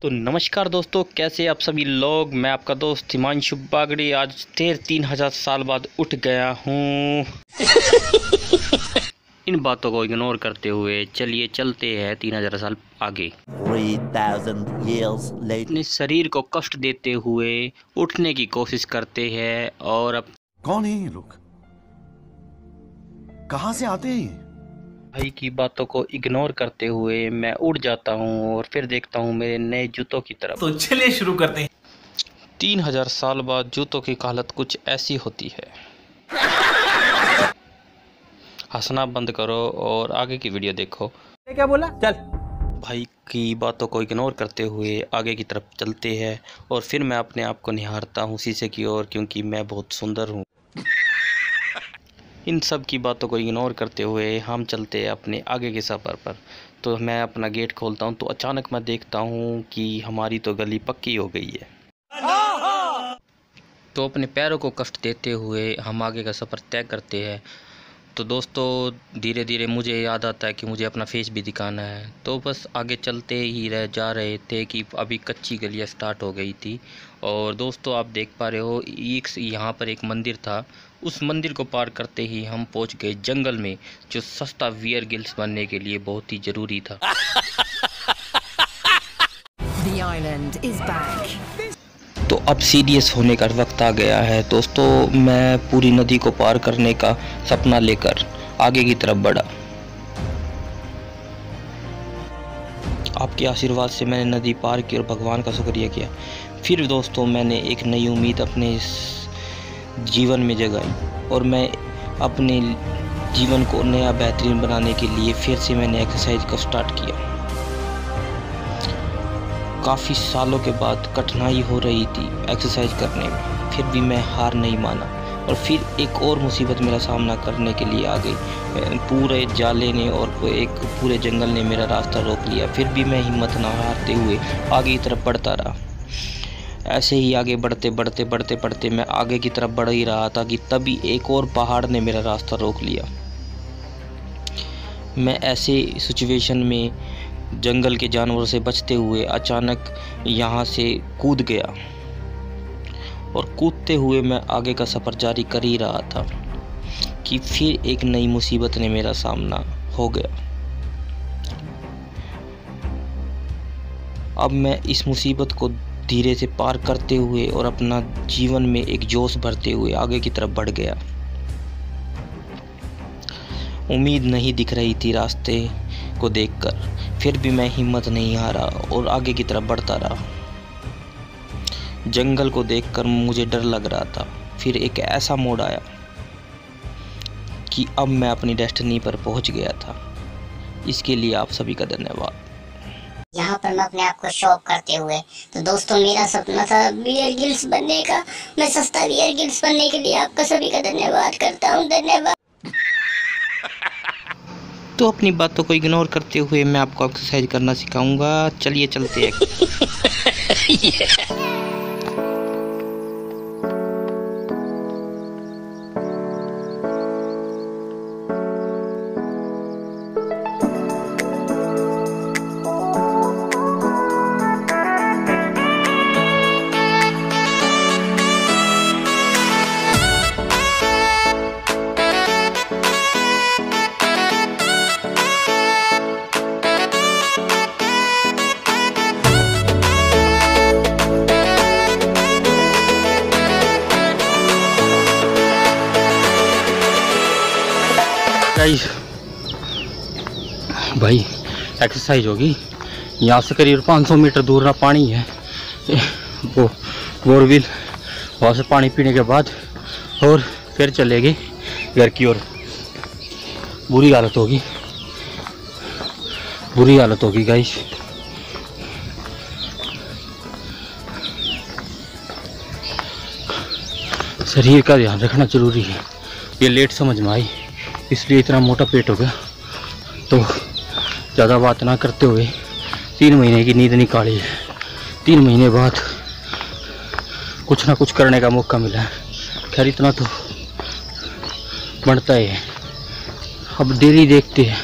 तो नमस्कार दोस्तों, कैसे आप सभी लोग। मैं आपका दोस्त हिमांशु बागड़ी आज 3000 साल बाद उठ गया हूँ। इन बातों को इग्नोर करते हुए चलिए चलते हैं 3000 साल आगे। 3000 years later. अपने शरीर को कष्ट देते हुए उठने की कोशिश करते हैं और अब कौन है ये लोग? कहां से आते हैं? भाई की बातों को इग्नोर करते हुए मैं उठ जाता हूँ और फिर देखता हूँ मेरे नए जूतों की तरफ। तो चलिए शुरू करते हैं। 3000 साल बाद जूतों की हालत कुछ ऐसी होती है। हंसना बंद करो और आगे की वीडियो देखो। क्या बोला? चल। भाई की बातों को इग्नोर करते हुए आगे की तरफ चलते हैं और फिर मैं अपने आप को निहारता हूँ शीशे की ओर, क्योंकि मैं बहुत सुंदर हूँ। इन सब की बातों को इग्नोर करते हुए हम चलते हैं अपने आगे के सफ़र पर। तो मैं अपना गेट खोलता हूँ तो अचानक मैं देखता हूँ कि हमारी तो गली पक्की हो गई है। तो अपने पैरों को कष्ट देते हुए हम आगे का सफ़र तय करते हैं। तो दोस्तों धीरे धीरे मुझे याद आता है कि मुझे अपना फेस भी दिखाना है। तो बस आगे चलते ही जा रहे थे कि अभी कच्ची गलियाँ स्टार्ट हो गई थी। और दोस्तों आप देख पा रहे हो यहाँ पर एक मंदिर था। उस मंदिर को पार करते ही हम पहुंच गए जंगल में, जो सस्ता वियर गिल्स बनने के लिए बहुत ही ज़रूरी था। The island is back. तो अब सीरियस होने का वक्त आ गया है दोस्तों। मैं पूरी नदी को पार करने का सपना लेकर आगे की तरफ बढ़ा। आपके आशीर्वाद से मैंने नदी पार की और भगवान का शुक्रिया किया। फिर दोस्तों मैंने एक नई उम्मीद अपने जीवन में जगाई और मैं अपने जीवन को नया बेहतरीन बनाने के लिए फिर से मैंने एक्सरसाइज को स्टार्ट किया। काफ़ी सालों के बाद कठिनाई हो रही थी एक्सरसाइज करने में, फिर भी मैं हार नहीं माना और फिर एक और मुसीबत मेरा सामना करने के लिए आ गई। पूरे जाले ने और एक पूरे जंगल ने मेरा रास्ता रोक लिया। फिर भी मैं हिम्मत ना हारते हुए आगे की तरफ बढ़ता रहा। ऐसे ही आगे बढ़ते मैं आगे की तरफ बढ़ ही रहा था कि तभी एक और पहाड़ ने मेरा रास्ता रोक लिया। मैं ऐसे सिचुएशन में जंगल के जानवरों से बचते हुए अचानक यहाँ से कूद गया और कूदते हुए मैं आगे का सफ़र जारी कर ही रहा था कि फिर एक नई मुसीबत ने मेरा सामना हो गया। अब मैं इस मुसीबत को धीरे से पार करते हुए और अपना जीवन में एक जोश भरते हुए आगे की तरफ बढ़ गया। उम्मीद नहीं दिख रही थी रास्ते को देखकर, फिर भी मैं हिम्मत नहीं हारा और आगे की तरफ बढ़ता रहा। जंगल को देखकर मुझे डर लग रहा था। फिर एक ऐसा मोड़ आया कि अब मैं अपनी डेस्टिनी पर पहुंच गया था। इसके लिए आप सभी का धन्यवाद। यहाँ पर मैं अपने आप को शौक करते हुए, तो दोस्तों मेरा सपना था वियर गिल्स बनने का। मैं सस्ता वियर गिल्स बनने के लिए आपका सभी का धन्यवाद करता हूँ। धन्यवाद। तो अपनी बातों को इग्नोर करते हुए मैं आपको एक्सरसाइज करना सिखाऊंगा। चलिए चलते हैं। भाई एक्सरसाइज होगी। यहाँ से करीब 500 मीटर दूर ना पानी है, वो बोरवेल। वहाँ से पानी पीने के बाद और फिर चलेगी घर की ओर। बुरी हालत होगी गाइस। शरीर का ध्यान रखना जरूरी है। ये लेट समझ में आई, इसलिए इतना मोटा पेट हो गया। तो ज़्यादा बात ना करते हुए 3 महीने की नींद निकाली है। 3 महीने बाद कुछ ना कुछ करने का मौका मिला है। खैर इतना तो बनता ही है। अब डेली देखते हैं,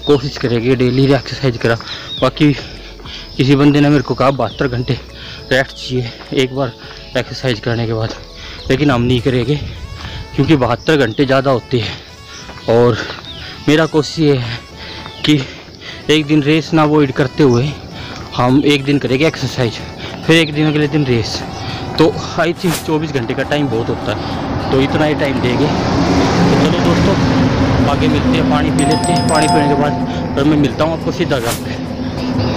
कोशिश करेंगे डेली एक्सरसाइज करा। बाकी किसी बंदे ने मेरे को कहा 72 घंटे रेस्ट चाहिए एक बार एक्सरसाइज करने के बाद, लेकिन हम नहीं करेंगे क्योंकि 72 घंटे ज़्यादा होते हैं। और मेरा कोशिश ये है कि एक दिन रेस ना अवॉइड करते हुए हम एक दिन करेंगे एक्सरसाइज, फिर एक दिन अगले दिन रेस। तो आई थिंक 24 घंटे का टाइम बहुत होता है, तो इतना ही टाइम देंगे। तो चलो दोस्तों आगे मिलते हैं, पानी पी लेते हैं, पानी पीने के बाद फिर मैं मिलता हूँ आपको सीधा घर पे।